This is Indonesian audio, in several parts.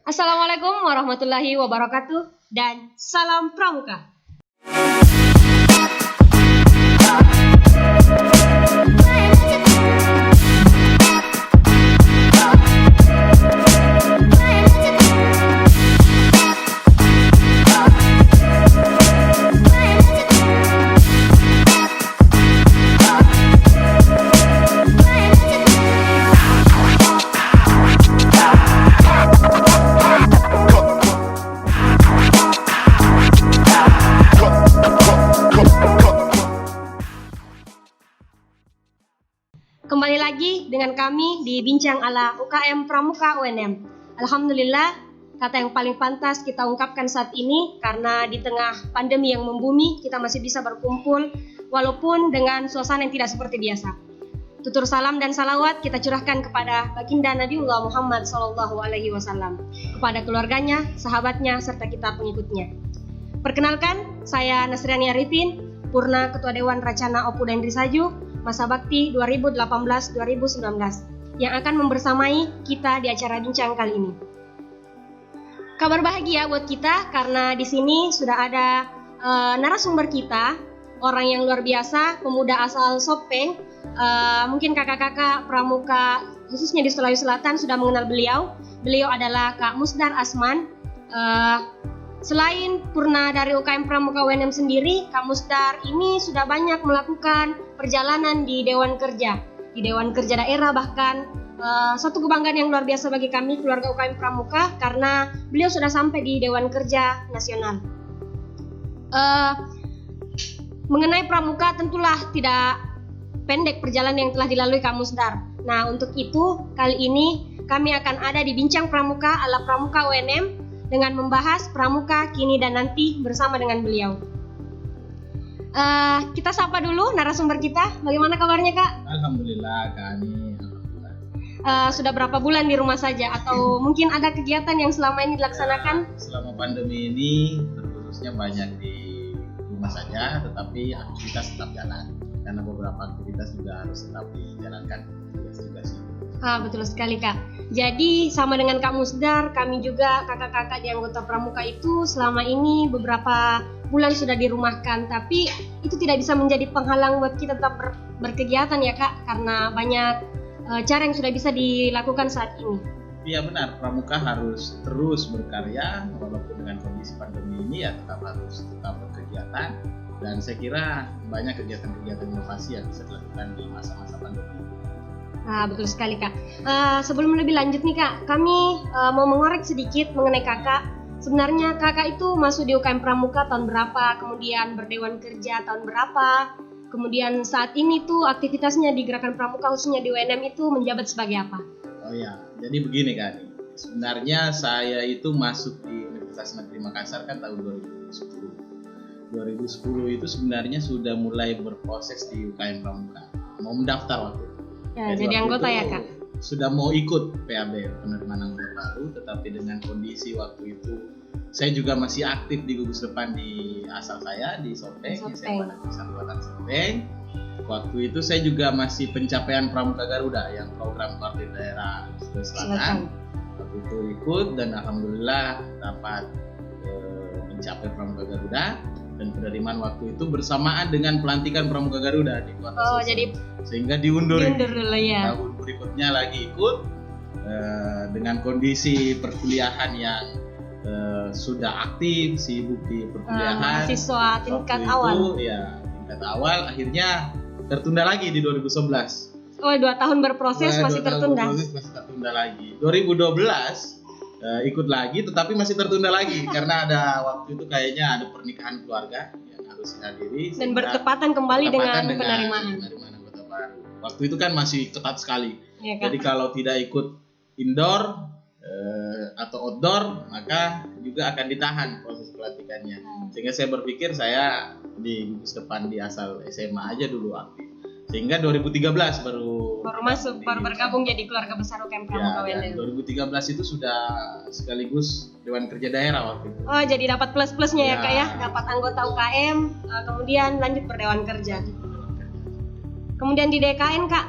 Assalamualaikum warahmatullahi wabarakatuh dan salam pramuka. Kembali lagi dengan kami di Bincang ala UKM Pramuka UNM. Alhamdulillah, kata yang paling pantas kita ungkapkan saat ini karena di tengah pandemi yang membumi, kita masih bisa berkumpul walaupun dengan suasana yang tidak seperti biasa. Tutur salam dan salawat kita curahkan kepada baginda Nabiullah Muhammad SAW, kepada keluarganya, sahabatnya, serta kita pengikutnya. Perkenalkan, saya Nasriani Arifin, Purna Ketua Dewan Racana Opu dan Risaju, Masa Bakti 2018-2019 yang akan membersamai kita di acara bincang kali ini. Kabar bahagia buat kita karena di sini sudah ada narasumber kita, orang yang luar biasa, pemuda asal Sopeng. Mungkin kakak-kakak pramuka khususnya di Sulawesi Selatan sudah mengenal beliau. Beliau adalah Kak Musdar Asman. Selain Purna dari UKM Pramuka UNM sendiri, Kak Musdar ini sudah banyak melakukan perjalanan di Dewan Kerja daerah, bahkan satu kebanggaan yang luar biasa bagi kami keluarga UKM Pramuka karena beliau sudah sampai di Dewan Kerja Nasional. Mengenai Pramuka tentulah tidak pendek perjalanan yang telah dilalui Kak Musdar. Nah, untuk itu kali ini kami akan ada di Bincang Pramuka ala Pramuka UNM dengan membahas pramuka kini dan nanti bersama dengan beliau. Kita sapa dulu narasumber kita. Bagaimana kabarnya, Kak? Alhamdulillah, Kak Ani. Alhamdulillah. Sudah berapa bulan di rumah saja? Atau mungkin ada kegiatan yang selama ini dilaksanakan? Selama pandemi ini, terkhususnya banyak di rumah saja, tetapi aktivitas tetap jalan. Karena beberapa aktivitas juga harus tetap dijalankan. Tugas-tugas itu. Betul sekali, Kak. Jadi sama dengan Kak Musdar, kami juga kakak-kakak di anggota Pramuka itu selama ini beberapa bulan sudah dirumahkan, tapi itu tidak bisa menjadi penghalang buat kita tetap berkegiatan ya, Kak, karena banyak cara yang sudah bisa dilakukan saat ini. Iya benar, Pramuka harus terus berkarya walaupun dengan kondisi pandemi ini ya tetap berkegiatan, dan saya kira banyak kegiatan-kegiatan inovasi yang bisa dilakukan di masa-masa pandemi. Betul sekali, Kak. Sebelum lebih lanjut nih, Kak, kami mau mengorek sedikit mengenai Kakak. Sebenarnya Kakak itu masuk di UKM Pramuka tahun berapa, kemudian berdewan kerja tahun berapa, kemudian saat ini tuh aktivitasnya di Gerakan Pramuka khususnya di UNM itu menjabat sebagai apa? Oh ya, jadi begini Kak. Sebenarnya saya itu masuk di Universitas Negeri Makassar kan tahun 2010. 2010 itu sebenarnya sudah mulai berproses di UKM Pramuka, mau mendaftar waktu itu. Ya, jadi anggota ya, Kak? Sudah mau ikut PAB, penerimaan anggota baru, tetapi dengan kondisi waktu itu saya juga masih aktif di gugus depan di asal saya di Sopeng. Saya pada Kesatuan Sopeng. Waktu itu saya juga masih pencapaian Pramuka Garuda yang program Partai Daerah Sulawesi Selatan. Waktu itu ikut dan alhamdulillah dapat mencapai Pramuka Garuda. Dan penerimaan waktu itu bersamaan dengan pelantikan Pramuka Garuda di Kota Susul. Jadi sehingga diundur dulu ya. Tahun berikutnya lagi ikut dengan kondisi perkuliahan yang sudah aktif, sibuk di perkuliahan. Mahasiswa tingkat awal. Ya, tingkat awal akhirnya tertunda lagi di 2011. 2 tahun berproses masih tertunda. Masih tertunda lagi. 2012 ikut lagi tetapi masih tertunda lagi karena ada waktu itu kayaknya ada pernikahan keluarga yang harus dihadiri dan bertepatan kembali dengan penerimaan anggota baru. Waktu itu kan masih ketat sekali ya, jadi kalau tidak ikut indoor atau outdoor maka juga akan ditahan proses pelantikannya. Sehingga saya berpikir saya di gugus depan di asal SMA aja dulu aktif, sehingga 2013 baru masuk, baru bergabung jadi keluarga besar UKM Pramuka UNM. 2013 itu sudah sekaligus Dewan Kerja Daerah waktu itu. Jadi dapat plus-plusnya ya, Kak ya, dapat anggota UKM, kemudian lanjut berdewan kerja. Kemudian di DKN, Kak,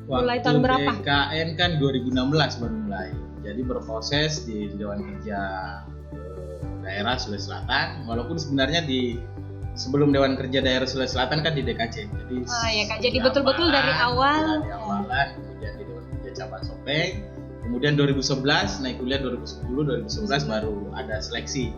mulai tahun berapa? DKN kan 2016 baru mulai. jadi berproses di Dewan Kerja Daerah Sulawesi Selatan, walaupun sebenarnya sebelum Dewan Kerja Daerah Sulawesi Selatan kan di DKC. Jadi ya Kak, jadi betul-betul dari awal. Di awalan, kemudian di Dewan Kerja Cabang Sopeng, kemudian 2011 naik kuliah 2010, 2011 baru ada seleksi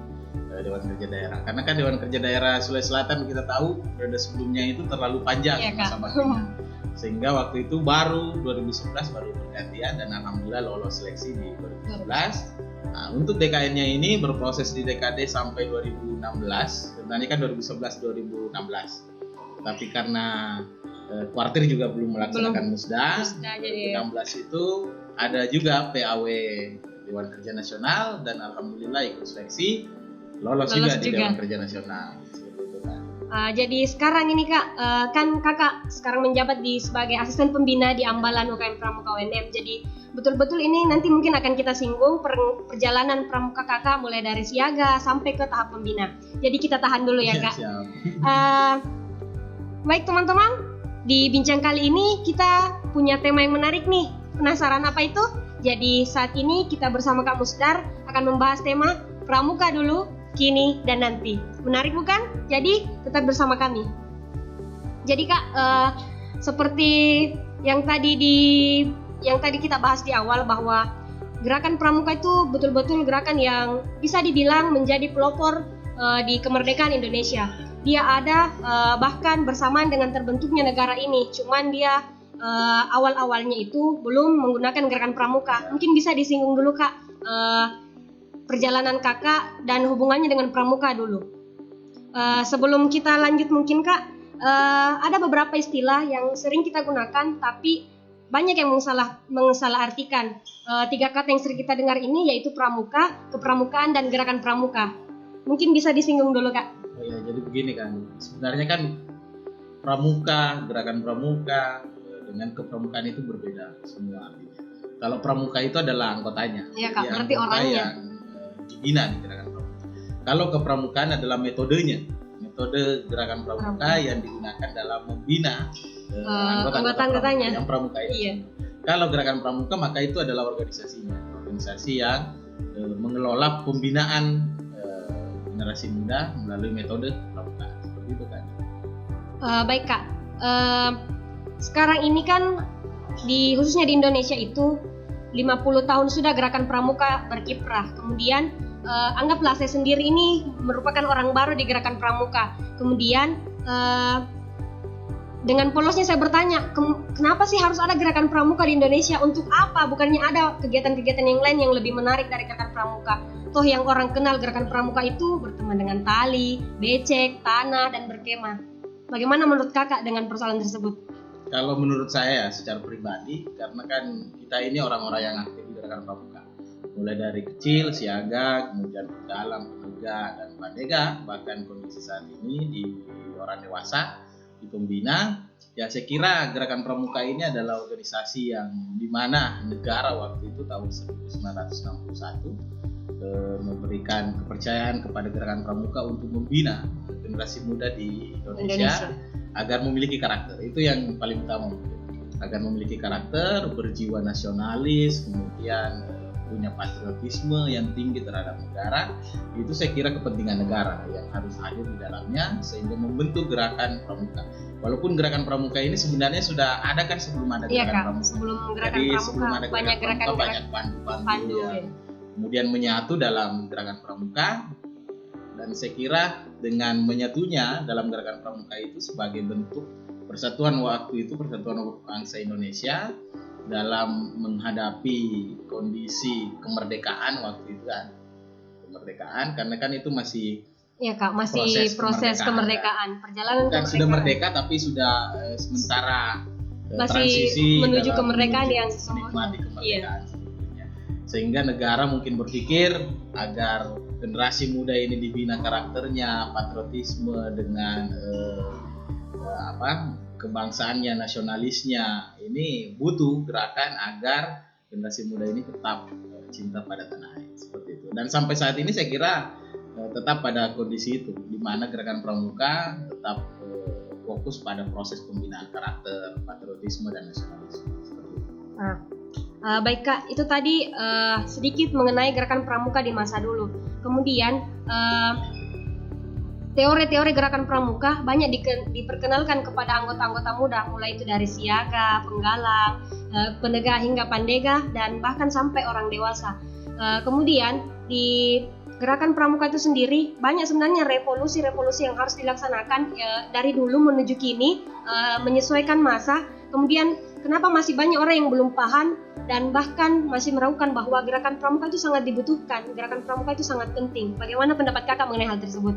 Dewan Kerja Daerah. Karena kan Dewan Kerja Daerah Sulawesi Selatan kita tahu periode sebelumnya itu terlalu panjang masa baktinya. Sehingga waktu itu baru 2011 baru pergantian dan alhamdulillah lolos seleksi di 2011. Nah, untuk DKN-nya ini berproses di DKD sampai 2016. Sebenarnya kan 2011-2016. Tapi karena kuartir juga belum melaksanakan musda. 2016 itu ada juga PAW Dewan Kerja Nasional dan alhamdulillah ikut seleksi lolos juga di Dewan Kerja Nasional. Jadi sekarang ini Kak, kan Kakak sekarang menjabat sebagai asisten pembina di Ambalan UKM Pramuka UNM. Jadi betul-betul ini nanti mungkin akan kita singgung perjalanan pramuka Kakak mulai dari siaga sampai ke tahap pembina. Jadi kita tahan dulu ya Kak. Baik teman-teman, di bincang kali ini kita punya tema yang menarik nih. Penasaran apa itu? Jadi saat ini kita bersama Kak Musdar akan membahas tema pramuka dulu, kini dan nanti. Menarik bukan? Jadi tetap bersama kami. Jadi Kak, seperti yang tadi kita bahas di awal bahwa gerakan pramuka itu betul-betul gerakan yang bisa dibilang menjadi pelopor di kemerdekaan Indonesia. Dia ada bahkan bersamaan dengan terbentuknya negara ini. Cuman dia awal-awalnya itu belum menggunakan gerakan pramuka. Mungkin bisa disinggung dulu Kak, perjalanan Kakak dan hubungannya dengan pramuka dulu. Sebelum kita lanjut mungkin Kak, ada beberapa istilah yang sering kita gunakan tapi banyak yang mengesalahartikan. 3 kata yang sering kita dengar ini yaitu pramuka, kepramukaan, dan gerakan pramuka. Mungkin bisa disinggung dulu Kak. Oh ya, jadi begini kan, sebenarnya kan pramuka, gerakan pramuka dengan kepramukaan itu berbeda semua artinya. Kalau pramuka itu adalah anggotanya, ya Kak, berarti orangnya yang dibina di gerakan pramuka. Kalau kepramukaan adalah metodenya, metode gerakan pramuka yang digunakan dalam membina anggota-anggotanya yang pramuka itu. Iya. Kalau gerakan pramuka maka itu adalah organisasi yang mengelola pembinaan generasi muda melalui metode pramuka. Seperti itu kan. Baik Kak, sekarang ini kan khususnya di Indonesia itu 50 tahun sudah gerakan pramuka berkiprah. Kemudian anggaplah saya sendiri ini merupakan orang baru di gerakan pramuka. Kemudian dengan polosnya saya bertanya, kenapa sih harus ada gerakan pramuka di Indonesia? Untuk apa? Bukannya ada kegiatan-kegiatan yang lain yang lebih menarik dari gerakan pramuka? Toh yang orang kenal gerakan pramuka itu berteman dengan tali, becek, tanah, dan berkemah. Bagaimana menurut Kakak dengan persoalan tersebut? Kalau menurut saya secara pribadi, karena kan kita ini orang-orang yang aktif di gerakan pramuka. Mulai dari kecil, siaga, kemudian dalam, penegak, dan pandega, bahkan kondisi saat ini di orang dewasa, di pembina, ya saya kira gerakan pramuka ini adalah organisasi yang dimana negara waktu itu tahun 1961 memberikan kepercayaan kepada gerakan pramuka untuk membina generasi muda di Indonesia agar memiliki karakter. Itu yang paling utama, agar memiliki karakter, berjiwa nasionalis, kemudian punya patriotisme yang tinggi terhadap negara. Itu saya kira kepentingan negara yang harus hadir di dalamnya sehingga membentuk gerakan pramuka. Walaupun gerakan pramuka ini sebenarnya sudah ada kan sebelum ada gerakan pramuka. Sebelum gerakan pramuka banyak gerakan pandu kemudian menyatu dalam gerakan pramuka. Dan saya kira dengan menyatunya dalam gerakan pramuka itu sebagai bentuk persatuan waktu itu, persatuan bangsa Indonesia dalam menghadapi kondisi kemerdekaan waktu itu kan. Kemerdekaan karena kan itu masih proses kemerdekaan. Perjalanan kan sudah merdeka tapi sudah sementara masih transisi menuju kemerdekaan yang menikmati kemerdekaan. Sehingga negara mungkin berpikir agar generasi muda ini dibina karakternya, patriotisme dengan kebangsaannya, nasionalisnya, ini butuh gerakan agar generasi muda ini tetap cinta pada tanah air seperti itu. Dan sampai saat ini saya kira tetap pada kondisi itu, di mana gerakan pramuka tetap fokus pada proses pembinaan karakter, patriotisme dan nasionalisme seperti itu. Baik Kak, itu tadi sedikit mengenai gerakan pramuka di masa dulu. Kemudian teori-teori gerakan pramuka banyak diperkenalkan kepada anggota-anggota muda, mulai itu dari siaga, penggalang, penegak hingga pandega, dan bahkan sampai orang dewasa. Kemudian di gerakan pramuka itu sendiri banyak sebenarnya revolusi-revolusi yang harus dilaksanakan dari dulu menuju kini, menyesuaikan masa. Kemudian kenapa masih banyak orang yang belum paham dan bahkan masih meragukan bahwa gerakan pramuka itu sangat dibutuhkan, gerakan pramuka itu sangat penting. Bagaimana pendapat Kakak mengenai hal tersebut?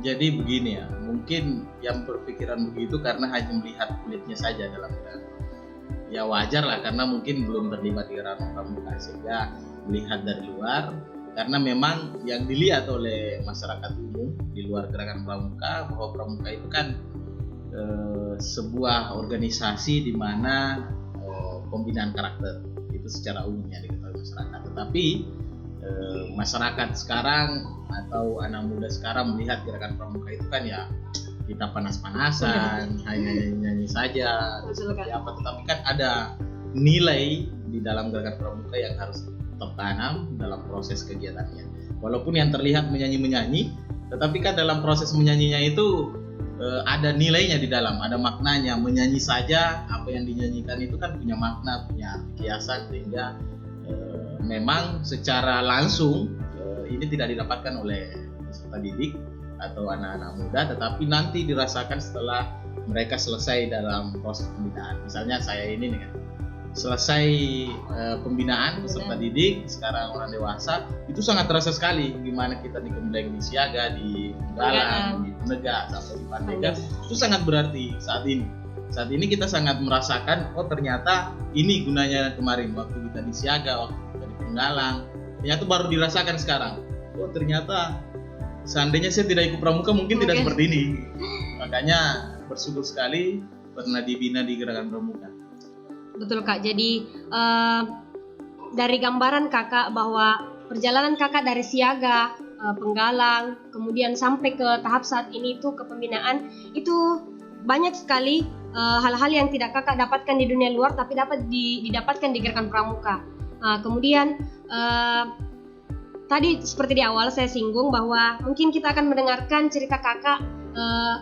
Jadi begini ya, mungkin yang berpikiran begitu karena hanya melihat kulitnya saja dalam gerakan. Ya wajar lah, karena mungkin belum terlibat di gerakan pramuka sehingga melihat dari luar. Karena memang yang dilihat oleh masyarakat umum di luar gerakan pramuka, bahwa pramuka itu kan sebuah organisasi di mana pembinaan karakter itu secara umumnya diketahui masyarakat. Tetapi masyarakat sekarang atau anak muda sekarang melihat gerakan pramuka itu kan ya kita panas-panasan, hanya nyanyi saja, seperti apa. Tetapi kan ada nilai di dalam gerakan pramuka yang harus tertanam dalam proses kegiatannya. Walaupun yang terlihat menyanyi-menyanyi, tetapi kan dalam proses menyanyinya itu ada nilainya di dalam, ada maknanya. Menyanyi saja, apa yang dinyanyikan itu kan punya makna, punya arti kiasan, sehingga memang secara langsung ini tidak didapatkan oleh peserta didik atau anak-anak muda, tetapi nanti dirasakan setelah mereka selesai dalam proses pembinaan. Misalnya saya ini nih kan, selesai pembinaan peserta didik, sekarang orang dewasa, itu sangat terasa sekali gimana kita digembleng di siaga, di penggalang, di penegak, sampai di pandega. Itu sangat berarti saat ini. Saat ini kita sangat merasakan, oh ternyata ini gunanya kemarin waktu kita di siaga, waktu kita di penggalang. Ternyata baru dirasakan sekarang. Oh ternyata seandainya saya tidak ikut pramuka mungkin tidak seperti ini. Makanya bersyukur sekali pernah dibina di gerakan pramuka. Betul Kak, jadi dari gambaran Kakak bahwa perjalanan Kakak dari siaga, penggalang, kemudian sampai ke tahap saat ini itu kepembinaan, itu banyak sekali hal-hal yang tidak Kakak dapatkan di dunia luar tapi dapat didapatkan di gerakan pramuka. Kemudian tadi seperti di awal saya singgung bahwa mungkin kita akan mendengarkan cerita Kakak,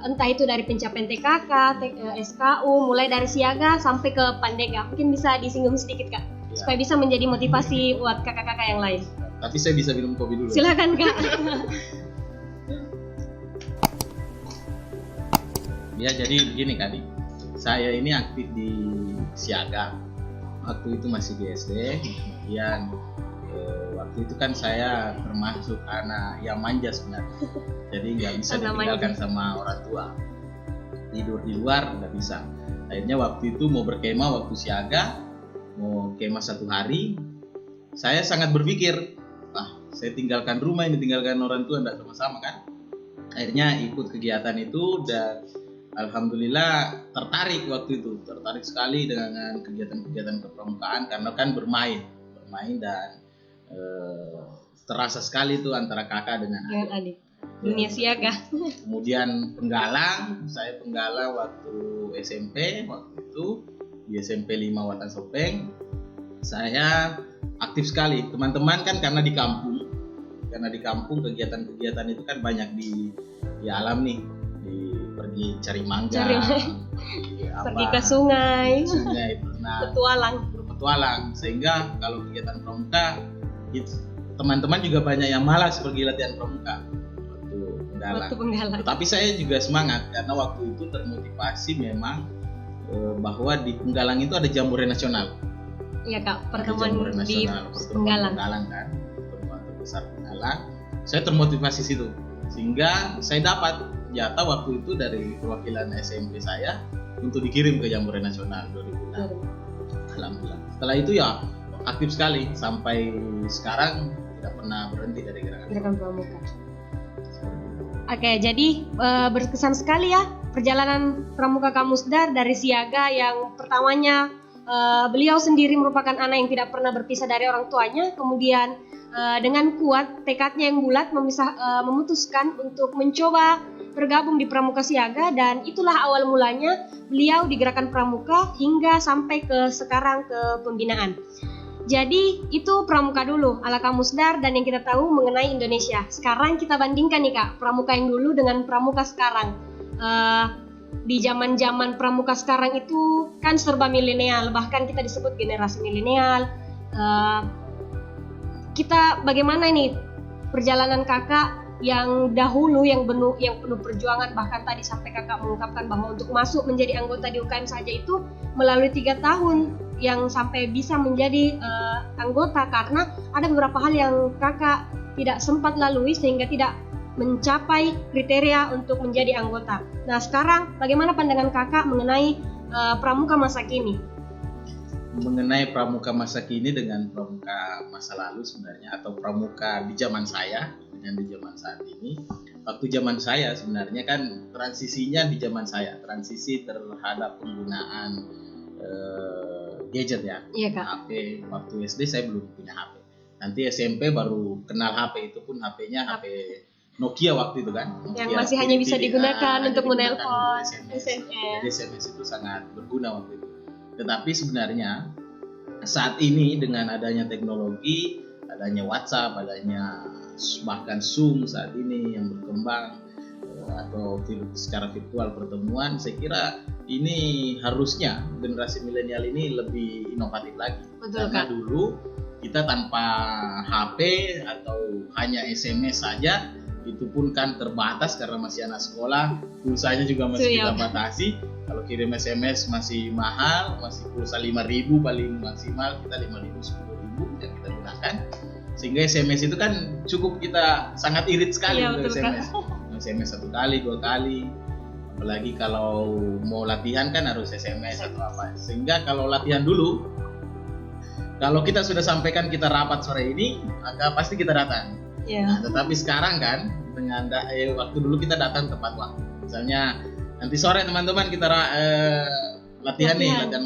entah itu dari pencapaian TKK, SKU, mulai dari siaga sampai ke pandega. Mungkin bisa disinggung sedikit Kak, supaya bisa menjadi motivasi buat kakak-kakak yang lain. Tapi saya bisa minum kopi dulu. Silakan Kak. Ya jadi begini Kak, saya ini aktif di siaga. Waktu itu masih di SD, kemudian waktu itu kan saya termasuk anak yang manja sebenarnya, jadi nggak bisa ditinggalkan sama orang tua, tidur di luar nggak bisa. Akhirnya waktu itu mau berkemah waktu siaga, mau kemah 1 hari, saya sangat berpikir, saya tinggalkan rumah ini, tinggalkan orang tua, nggak sama-sama kan. Akhirnya ikut kegiatan itu dan alhamdulillah tertarik waktu itu, tertarik sekali dengan kegiatan-kegiatan kepramukaan karena kan bermain dan terasa sekali tuh antara kakak dengan adik. Dunia siaga. Kemudian penggalang, saya penggalang waktu SMP, waktu itu di SMP 5 Watan Sopeng. Saya aktif sekali, teman-teman kan karena di kampung kegiatan-kegiatan itu kan banyak di alam nih, pergi cari mangga, pergi ke sungai berenang, berpetualang, sehingga kalau kegiatan pramuka teman-teman juga banyak yang malas pergi latihan pramuka waktu penggalang. Tetapi saya juga semangat karena waktu itu termotivasi memang bahwa di penggalang itu ada jambore nasional. Iya Kak, pertemuan di penggalang kan, pertemuan terbesar penggalang. Saya termotivasi situ sehingga saya dapat jatah waktu itu dari perwakilan SMP saya untuk dikirim ke jambore nasional 2006. Alhamdulillah. Setelah itu ya aktif sekali sampai sekarang, tidak pernah berhenti dari gerakan pramuka. Oke, jadi berkesan sekali ya perjalanan pramuka Kak Musdar dari siaga yang pertamanya beliau sendiri merupakan anak yang tidak pernah berpisah dari orang tuanya, kemudian dengan kuat tekadnya yang bulat memutuskan untuk mencoba bergabung di Pramuka Siaga, dan itulah awal mulanya beliau di Gerakan Pramuka hingga sampai ke sekarang ke pembinaan. Jadi itu Pramuka dulu ala Kak Musdar dan yang kita tahu mengenai Indonesia. Sekarang kita bandingkan nih Kak, Pramuka yang dulu dengan Pramuka sekarang. Di zaman-zaman Pramuka sekarang itu kan serba milenial, bahkan kita disebut generasi milenial. Kita bagaimana nih perjalanan Kakak yang dahulu yang penuh perjuangan, bahkan tadi sampai Kakak mengungkapkan bahwa untuk masuk menjadi anggota di UKM saja itu melalui 3 tahun yang sampai bisa menjadi anggota, karena ada beberapa hal yang Kakak tidak sempat lalui sehingga tidak mencapai kriteria untuk menjadi anggota. Nah sekarang bagaimana pandangan Kakak mengenai Pramuka masa kini? Mengenai Pramuka masa kini dengan Pramuka masa lalu sebenarnya, atau Pramuka di zaman saya dengan di zaman saat ini. Waktu zaman saya sebenarnya kan transisinya di zaman saya, transisi terhadap penggunaan gadget ya, Iya, Kak. HP. Waktu SD saya belum punya HP. Nanti SMP baru kenal HP, itu pun HP-nya HP Nokia waktu itu kan. Yang Nokia masih hanya bisa digunakan untuk digunakan menelpon, SMS. SMS. Jadi SMS itu sangat berguna waktu itu. Tetapi sebenarnya saat ini dengan adanya teknologi, adanya WhatsApp, adanya bahkan Zoom saat ini yang berkembang, atau secara virtual pertemuan, saya kira ini harusnya generasi milenial ini lebih inovatif lagi. Betul, Karena Kak. dulu kita tanpa HP atau hanya SMS saja, itu pun kan terbatas karena masih anak sekolah, pulsanya juga masih kita batasi. Kalau kirim SMS masih mahal, masih pulsa 5.000 paling maksimal, kita 5.000, 10.000 yang kita gunakan. Sehingga SMS itu kan cukup kita sangat irit sekali untuk SMS. SMS 1 kali, 2 kali. Apalagi kalau mau latihan kan harus SMS atau apa. Sehingga kalau latihan dulu, kalau kita sudah sampaikan kita rapat sore ini, maka pasti kita datang. Nah, tetapi sekarang kan dengan waktu dulu kita datang tepat waktu. Misalnya nanti sore teman-teman kita latihan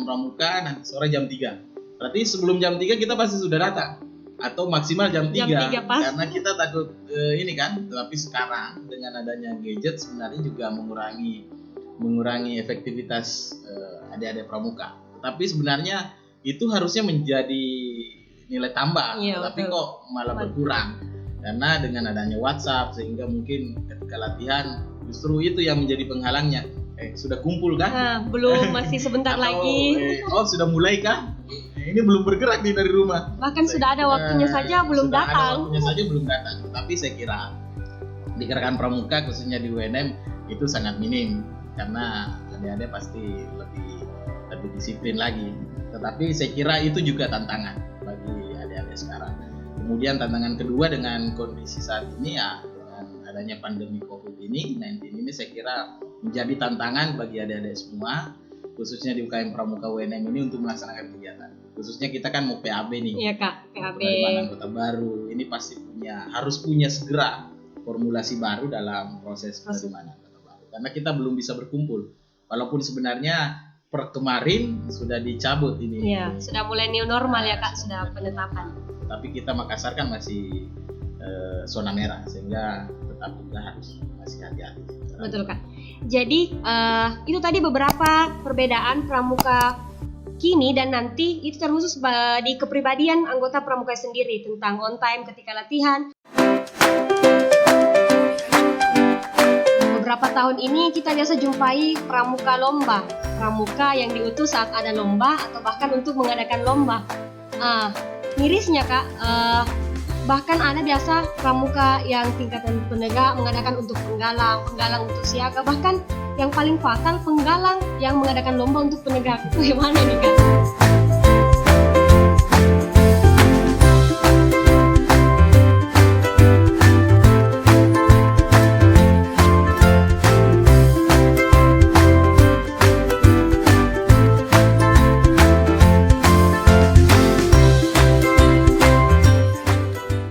pramuka, nanti sore jam 3. Berarti sebelum jam 3 kita pasti sudah datang. Atau maksimal jam 3 karena kita takut ini kan. Tetapi sekarang dengan adanya gadget sebenarnya juga mengurangi efektivitas adik-adik pramuka. Tapi sebenarnya itu harusnya menjadi nilai tambah, tapi kok malah berkurang karena dengan adanya WhatsApp, sehingga mungkin ketika latihan justru itu yang menjadi penghalangnya. Sudah kumpul kan? Belum, masih sebentar lagi. Sudah mulai kah? Ini belum bergerak nih dari rumah. Bahkan sudah ada waktunya saja belum datang. Tapi saya kira di Gerakan Pramuka khususnya di UNM itu sangat minim karena adik-adik pasti lebih disiplin lagi. Tetapi saya kira itu juga tantangan bagi adik-adik sekarang. Kemudian tantangan kedua dengan kondisi saat ini ya, dengan adanya pandemi COVID-19 ini saya kira menjadi tantangan bagi adik-adik semua, khususnya di UKM Pramuka UNM ini untuk melaksanakan kegiatan. Khususnya kita kan mau PAB nih. Iya Kak, PAB. Penerimaan anggota baru. Ini pasti harus punya segera formulasi baru dalam proses penerimaan anggota baru. Karena kita belum bisa berkumpul. Walaupun sebenarnya per kemarin sudah dicabut ini. Iya, sudah mulai new normal ya Kak, sudah penetapan. Tapi kita Makassar kan masih zona merah, sehingga tetap juga harus masih hati-hati. Betul Kak. Jadi itu tadi beberapa perbedaan pramuka kini dan nanti, itu terkhusus di kepribadian anggota pramuka sendiri tentang on time ketika latihan. Beberapa tahun ini kita biasa jumpai pramuka lomba, pramuka yang diutus saat ada lomba atau bahkan untuk mengadakan lomba. Mirisnya Kak, bahkan ada biasa pramuka yang tingkatan penegak mengadakan untuk penggalang untuk siaga, bahkan yang paling fatal penggalang yang mengadakan lomba untuk penegak. Itu gimana nih Kak?